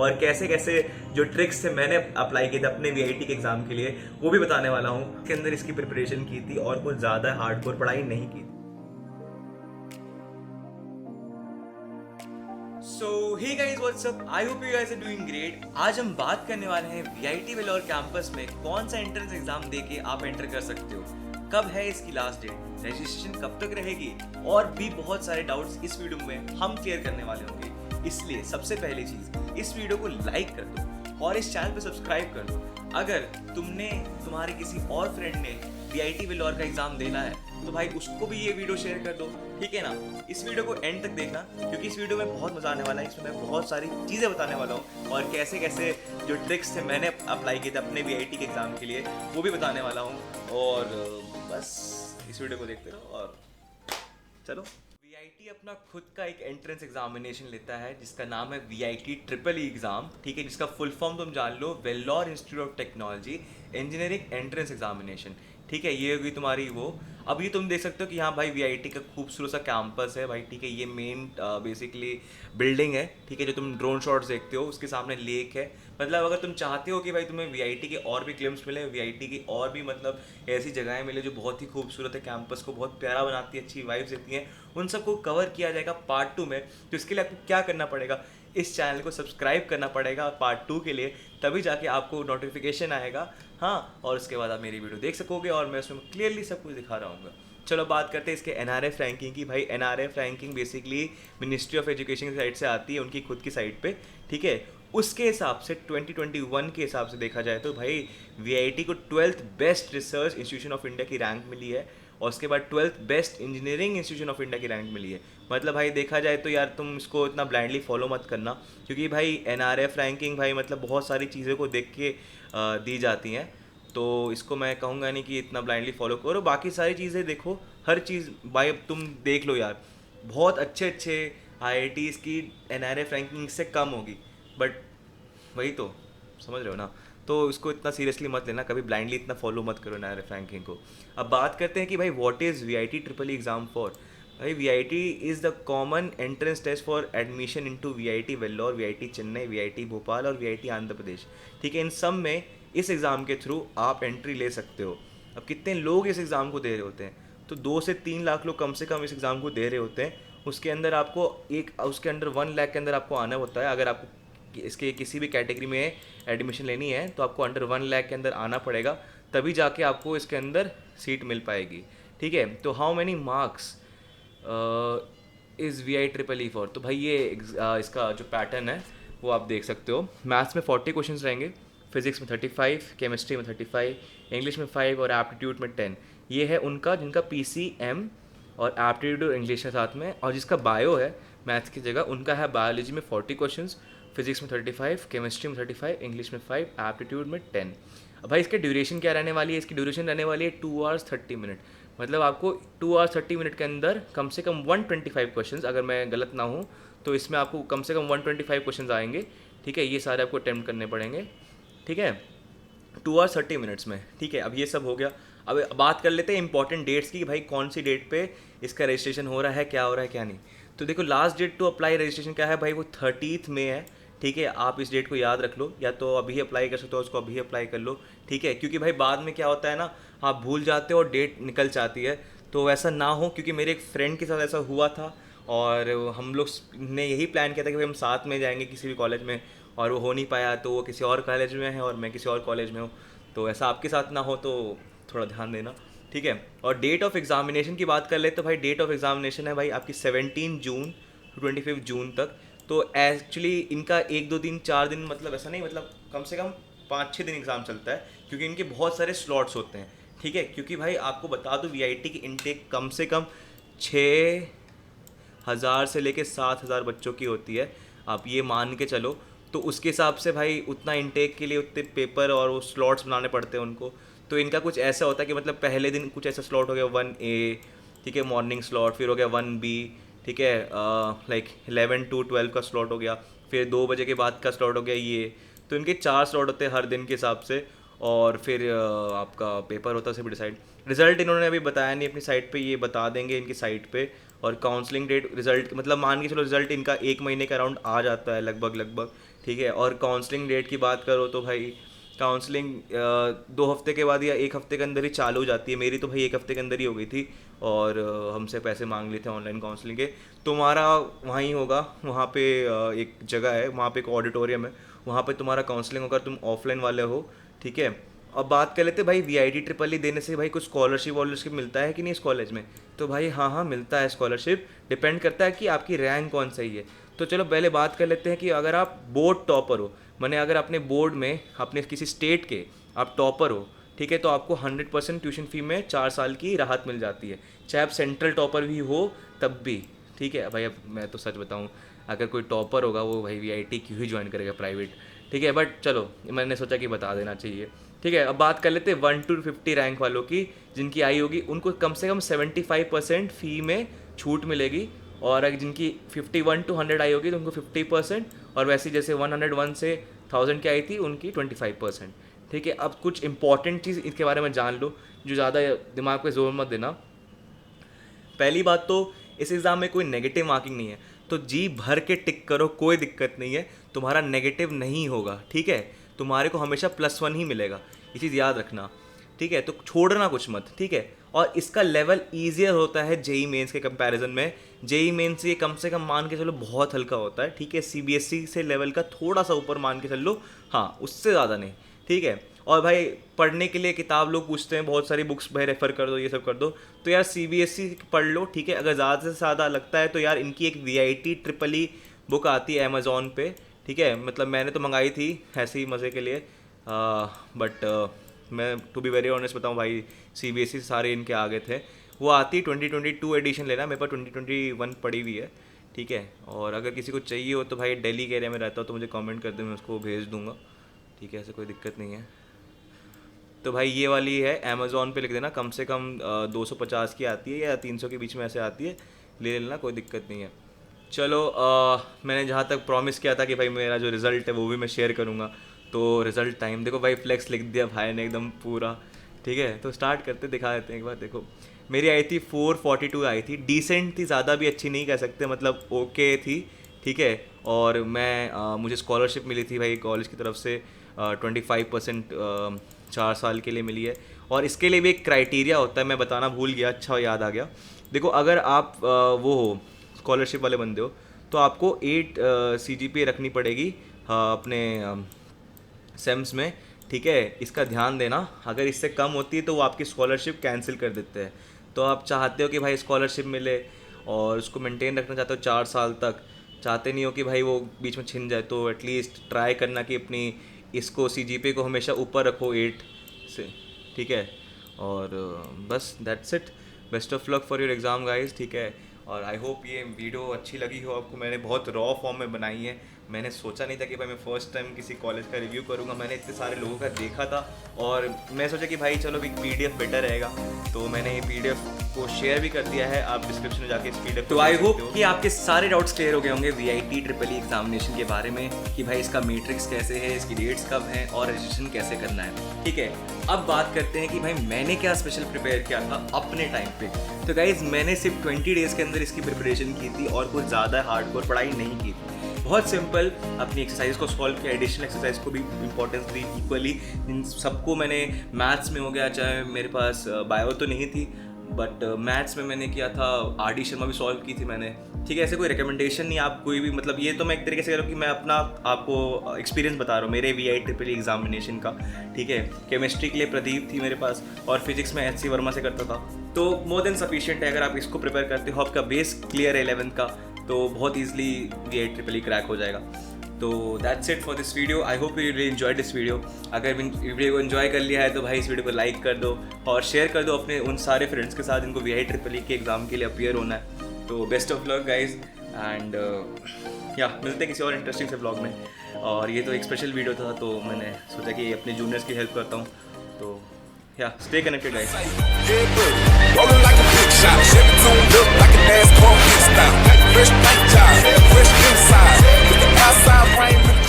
और कैसे कैसे जो ट्रिक्स थे मैंने अप्लाई किए थे अपने वीआईटी के एग्जाम के लिए वो भी बताने वाला हूँ। इसके अंदर इसकी प्रिपरेशन की थी और कुछ ज़्यादा हार्डकोर पढ़ाई नहीं की थी। So hey guys what's up, I hope you guys are doing great. आज हम बात करने वाले हैं वीआईटी वेलोर कैंपस में कौन सा एंट्रेंस एग्जाम देके आप एंटर कर सकते हो, कब है इसकी लास्ट डेट, रजिस्ट्रेशन कब तक रहेगी, और भी बहुत सारे डाउट्स इस वीडियो में हम क्लियर करने वाले होंगे। इसलिए सबसे पहली चीज, इस वीडियो को लाइक कर दो और इस चैनल पे सब्सक्राइब कर दो। अगर तुम्हारे किसी और फ्रेंड ने वीआईटी वेलोर का एग्जाम देना है तो भाई उसको भी ये वीडियो शेयर कर दो, ठीक है ना। इस वीडियो को एंड तक देखना क्योंकि इस वीडियो में बहुत मजा आने वाला है। इसमें मैं बहुत सारी चीज़ें बताने वाला हूँ और कैसे कैसे जो ट्रिक्स थे मैंने अप्लाई किए थे अपने वीआईटी के एग्जाम के लिए वो भी बताने वाला हूँ। और बस इस वीडियो को देखते रहो और चलो। वीआईटी अपना खुद का एक एंट्रेंस एग्जामिनेशन लेता है जिसका नाम है वीआईटी ट्रिपल ई एग्जाम, ठीक है, जिसका फुल फॉर्म तुम जान लो, Vellore institute of technology engineering entrance examination, ठीक है। ये होगी तुम्हारी वो। अब ये तुम देख सकते हो कि यहाँ भाई वीआईटी का खूबसूरत सा कैंपस है भाई, ठीक है। ये मेन बेसिकली बिल्डिंग है, ठीक है, जो तुम ड्रोन शॉट्स देखते हो उसके सामने लेक है। मतलब अगर तुम चाहते हो कि भाई तुम्हें वीआईटी के और भी ग्लिम्स मिले, वीआईटी की और भी मतलब ऐसी जगहें मिले जो बहुत ही खूबसूरत है, कैंपस को बहुत प्यारा बनाती है, अच्छी वाइब्स देती हैं, उन सबको कवर किया जाएगा पार्ट 2 में। तो इसके लिए आपको क्या करना पड़ेगा, इस चैनल को सब्सक्राइब करना पड़ेगा पार्ट 2 के लिए, तभी जाके आपको नोटिफिकेशन आएगा, हाँ। और उसके बाद आप मेरी वीडियो देख सकोगे और मैं उसमें क्लियरली सब कुछ दिखा रहा हूँ। चलो बात करते हैं इसके एनआरएफ रैंकिंग की। भाई NRF ranking basically ministry of education की साइड से आती है, उनकी खुद की साइट पे, ठीक है। उसके हिसाब से 2021 के हिसाब से देखा जाए तो भाई वीआईटी को 12th best research institution of India की रैंक मिली है और उसके बाद 12th best engineering institution of India की रैंक मिली है। मतलब भाई देखा जाए तो यार तुम इसको इतना ब्लाइंडली फॉलो मत करना क्योंकि भाई एनआरएफ रैंकिंग भाई मतलब बहुत सारी चीज़ों को देख के दी जाती हैं। तो इसको मैं कहूँगा नहीं कि इतना ब्लाइंडली फॉलो करो, बाकी सारी चीज़ें देखो, हर चीज़ भाई तुम देख लो यार, बहुत अच्छे अच्छे आईआईटीज़ की एनआरएफ रैंकिंग से कम होगी, बट वही तो समझ रहे हो ना। तो इसको इतना सीरियसली मत लेना, कभी ब्लाइंडली इतना फॉलो मत करो एनआरएफ रैंकिंग को। अब बात करते हैं कि भाई what is VIT triple E exam for. भाई VIT is the common entrance test for admission into VIT Vellore, VIT Chennai, VIT Bhopal और वीआईटी आंध्र प्रदेश, ठीक है। इन सब में इस एग्ज़ाम के थ्रू आप एंट्री ले सकते हो। अब कितने लोग इस एग्ज़ाम को दे रहे होते हैं, तो 2 से 3 लाख लोग कम से कम इस एग्ज़ाम को दे रहे होते हैं। उसके अंदर आपको उसके अंडर 1 लाख के अंदर आपको आना होता है। अगर आपको इसके किसी भी कैटेगरी में एडमिशन लेनी है तो आपको अंडर 1 लाख के अंदर आना पड़ेगा, तभी जाके आपको इसके अंदर सीट मिल पाएगी, ठीक है। तो how many marks is V I triple E for. तो भाई ये इसका जो पैटर्न है वो आप देख सकते हो। मैथ्स में 40 क्वेश्चन रहेंगे, फिजिक्स में 35, केमिस्ट्री में 35, इंग्लिश में 5 और एप्टीट्यूड में 10। ये है उनका जिनका पीसीएम और एप्टीट्यूड इंग्लिश है साथ में, और जिसका बायो है मैथ्स की जगह उनका है बायोलॉजी में 40 क्वेश्चंस, फिजिक्स में 35, केमिस्ट्री में 35, इंग्लिश में 5, एप्टीट्यूड में 10। अब भाई इसके ड्यूरेशन क्या रहने वाली है, इसकी ड्यूरेशन रहने वाली है 2 hours 30 मिनट। मतलब आपको 2 hours 30 मिनट के अंदर कम से कम 125 क्वेश्चन, अगर मैं गलत ना हूँ तो इसमें आपको कम से कम 125 क्वेश्चन आएंगे, ठीक है। ये सारे आपको अटैम्प्ट करने पड़ेंगे, ठीक है, 2 hours 30 मिनट्स में, ठीक है। अब ये सब हो गया। अब बात कर लेते हैं इंपॉर्टेंट डेट्स की, भाई कौन सी डेट पे इसका रजिस्ट्रेशन हो रहा है, क्या हो रहा है क्या नहीं। तो देखो last date to apply registration क्या है भाई, वो 30th मई है, ठीक है। आप इस डेट को याद रख लो, या तो अभी अप्लाई कर सकते हो, उसको अभी अप्लाई कर लो, ठीक है। क्योंकि भाई बाद में क्या होता है ना, आप भूल जाते हो और डेट निकल जाती है, तो वैसा ना हो। क्योंकि मेरे एक फ्रेंड के साथ ऐसा हुआ था और हम लोग ने यही प्लान किया था कि भाई हम साथ में जाएंगे किसी भी कॉलेज में, और वो हो नहीं पाया, तो वो किसी और कॉलेज में है और मैं किसी और कॉलेज में हूँ। तो ऐसा आपके साथ ना हो तो थोड़ा ध्यान देना, ठीक है। और डेट ऑफ एग्जामिनेशन की बात कर ले तो भाई डेट ऑफ एग्जामिनेशन है भाई आपकी 17 जून टू 25 जून तक। तो एक्चुअली इनका 1 2 3 4 दिन, मतलब ऐसा नहीं, मतलब कम से कम 5 6 दिन एग्ज़ाम चलता है क्योंकि इनके बहुत सारे स्लॉट्स होते हैं, ठीक है। क्योंकि भाई आपको बता दूँ वीआईटी की इनटेक कम से कम 6,000 से लेके 7,000 बच्चों की होती है, आप ये मान के चलो। तो उसके हिसाब से भाई उतना इनटेक के लिए उतने पेपर और वो स्लॉट्स बनाने पड़ते हैं उनको। तो इनका कुछ ऐसा होता है कि मतलब पहले दिन कुछ ऐसा स्लॉट हो गया 1A, ठीक है, मॉर्निंग स्लॉट, फिर हो गया 1B, ठीक है, लाइक 11 to 12 का स्लॉट हो गया, फिर 2 बजे के बाद का स्लॉट हो गया ये। तो इनके 4 स्लॉट होते हैं हर दिन के हिसाब से, और फिर आपका पेपर होता है सिर्फ डिसाइड। रिज़ल्ट इन्होंने अभी बताया नहीं अपनी साइट पे, ये बता देंगे इनकी साइट पे। और काउंसलिंग डेट रिज़ल्ट मतलब मान के चलो रिज़ल्ट इनका 1 महीने का अराउंड आ जाता है लगभग लगभग, ठीक है। और काउंसलिंग डेट की बात करो तो भाई काउंसलिंग 2 हफ्ते के बाद या 1 हफ्ते के अंदर ही चालू हो जाती है। मेरी तो भाई 1 हफ्ते के अंदर ही हो गई थी और हमसे पैसे मांग लिए थे ऑनलाइन काउंसलिंग के। तुम्हारा वहाँ ही होगा, वहाँ पे एक जगह है, वहाँ पे एक ऑडिटोरियम है, वहाँ पे तुम्हारा काउंसलिंग होगा, तुम ऑफलाइन वाले हो, ठीक है। अब बात कर लेते हैं भाई VIT ट्रिपल ई देने से भाई कुछ स्कॉलरशिप वॉलरशिप मिलता है कि नहीं इस कॉलेज में। तो भाई हाँ मिलता है स्कॉलरशिप, डिपेंड करता है कि आपकी रैंक कौन सही है। तो चलो पहले बात कर लेते हैं कि अगर आप बोर्ड टॉपर हो, माने अगर अपने बोर्ड में अपने किसी स्टेट के आप टॉपर हो, ठीक है, तो आपको 100% ट्यूशन फ़ी में 4 साल की राहत मिल जाती है, चाहे आप सेंट्रल टॉपर भी हो तब भी, ठीक है। भाई अब मैं तो सच बताऊँ, अगर कोई टॉपर होगा वो भाई VIT क्यों ही ज्वाइन करेगा प्राइवेट, ठीक है। बट चलो मैंने सोचा कि बता देना चाहिए, ठीक है। अब बात कर लेते हैं 1 to 50 रैंक वालों की, जिनकी आई होगी उनको कम से कम 75% फ़ी में छूट मिलेगी। और अगर जिनकी 51 to 100 आई होगी तो उनको 50%, और वैसे जैसे 101 से 1000 की आई थी उनकी 25%, ठीक है। अब कुछ इंपॉर्टेंट चीज़ इसके बारे में जान लो, जो ज़्यादा दिमाग पे जोर मत देना। पहली बात तो इस एग्ज़ाम में कोई नेगेटिव मार्किंग नहीं है, तो जी भर के टिक करो, कोई दिक्कत नहीं है, तुम्हारा नेगेटिव नहीं होगा, ठीक है। तुम्हारे को हमेशा +1 ही मिलेगा, ये चीज़ याद रखना, ठीक है। तो छोड़ना कुछ मत, ठीक है। और इसका लेवल ईजियर होता है JEE मेंस के कंपैरिजन में। JEE मेंस ये कम से कम मान के चलो बहुत हल्का होता है, ठीक है। CBSE से लेवल का थोड़ा सा ऊपर मान के चल लो, हाँ उससे ज़्यादा नहीं, ठीक है। और भाई पढ़ने के लिए किताब लोग पूछते हैं, बहुत सारी बुक्स भाई रेफ़र कर दो, ये सब कर दो, तो यार CBSE पढ़ लो, ठीक है। अगर ज़्यादा से ज़्यादा लगता है तो यार इनकी एक VIT ट्रिपल ई बुक आती है अमेज़ॉन पे, ठीक है। मतलब मैंने तो मंगाई थी ऐसे ही मज़े के लिए, बट मैं टू बी वेरी ऑनेस्ट बताऊँ भाई, CBSE सारे इनके आगे थे। वो आती 2022 एडिशन लेना, मेरे पास 2021 पड़ी हुई है, ठीक है। और अगर किसी को चाहिए हो तो भाई दिल्ली के एरिया में रहता हो तो मुझे कमेंट कर दे, मैं उसको भेज दूँगा, ठीक है, ऐसे कोई दिक्कत नहीं है। तो भाई ये वाली है, अमेज़ॉन पे लिख देना, कम से कम 250 की आती है या 300 के बीच में ऐसे आती है, ले लेना, कोई दिक्कत नहीं है। चलो मैंने जहाँ तक प्रॉमिस किया था कि भाई मेरा जो रिज़ल्ट है वो भी मैं शेयर करूँगा, तो रिज़ल्ट टाइम देखो भाई, फ्लेक्स लिख दिया भाई ने एकदम पूरा, ठीक है। तो स्टार्ट करते, दिखा देते हैं एक बार। देखो मेरी आई थी 442 आई थी, डिसेंट थी, ज़्यादा भी अच्छी नहीं कह सकते, मतलब ओके थी, ठीक है। और मैं मुझे स्कॉलरशिप मिली थी भाई कॉलेज की तरफ से, 25% 4 साल के लिए मिली है। और इसके लिए भी एक क्राइटेरिया होता है, मैं बताना भूल गया, अच्छा याद आ गया। देखो अगर आप वो हो स्कॉलरशिप वाले बंदे हो तो आपको 8 CGPA रखनी पड़ेगी अपने सेम्स में, ठीक है। इसका ध्यान देना, अगर इससे कम होती है तो वो आपकी स्कॉलरशिप कैंसिल कर देते हैं। तो आप चाहते हो कि भाई स्कॉलरशिप मिले और उसको मेंटेन रखना चाहते हो 4 साल तक, चाहते नहीं हो कि भाई वो बीच में छिन जाए, तो एटलीस्ट ट्राई करना कि अपनी इसको CGPA को हमेशा ऊपर रखो 8 से, ठीक है। और बस that's it, best of luck for your exam guys, ठीक है। और आई होप ये वीडियो अच्छी लगी हो आपको। मैंने बहुत रॉ फॉर्म में बनाई है, मैंने सोचा नहीं था कि भाई मैं फ़र्स्ट टाइम किसी कॉलेज का रिव्यू करूँगा। मैंने इतने सारे लोगों का देखा था और मैं सोचा कि भाई चलो एक PDF बेटर रहेगा, तो मैंने ये PDF को शेयर भी कर दिया है, आप डिस्क्रिप्शन में जाके इस PDF तो आई होप कि आपके सारे डाउट्स क्लियर हो गए होंगे VIT ट्रिपल ई एग्जामिनेशन के बारे में, कि भाई इसका मैट्रिक्स कैसे है, इसकी डेट्स कब हैं और रजिस्ट्रेशन कैसे करना है, ठीक है। अब बात करते हैं कि भाई मैंने क्या स्पेशल प्रिपेयर किया था अपने टाइम पे। तो गाइज मैंने सिर्फ 20 डेज़ के अंदर इसकी प्रिपरेशन की थी और कुछ ज़्यादा हार्डकोर पढ़ाई नहीं की थी। बहुत सिंपल अपनी एक्सरसाइज को सॉल्व किया, एडिशनल एक्सरसाइज को भी इंपॉर्टेंस दी इक्वली। इन सबको मैंने मैथ्स में हो गया, चाहे मेरे पास बायो तो नहीं थी बट मैथ्स में मैंने किया था, RD शर्मा भी सॉल्व की थी मैंने, ठीक है। ऐसे कोई रिकमेंडेशन नहीं, आप कोई भी, मतलब ये तो मैं एक तरीके से कह रहा हूँ कि मैं अपना आपको एक्सपीरियंस बता रहा हूँ मेरे VIT ट्रिपल ई एग्जामिनेशन का, ठीक है। केमिस्ट्री के लिए प्रदीप थी मेरे पास और फिजिक्स में HC वर्मा से करता था, तो मोर देन सफिशिएंट है। अगर आप इसको प्रिपेयर करते हो, आपका बेस क्लियर है 11th का, तो बहुत easily VIT triple E crack हो जाएगा। तो that's it for this video, I hope you really enjoy this video. अगर वीडियो को एंजॉय कर लिया है तो भाई इस वीडियो को लाइक कर दो और शेयर कर दो अपने उन सारे फ्रेंड्स के साथ जिनको VIT ट्रिपल ई के एग्ज़ाम के लिए अपीयर होना है। तो best of luck guys and या मिलते हैं किसी और इंटरेस्टिंग से ब्लॉग में। और ये तो एक स्पेशल वीडियो था, तो मैंने सोचा कि अपने जूनियर्स की हेल्प करता हूँ, तो या stay connected guys. Rolling like a big shot, Chevy tuned up like a NASCAR pit stop. Fresh paint job, fresh inside, with the outside frame.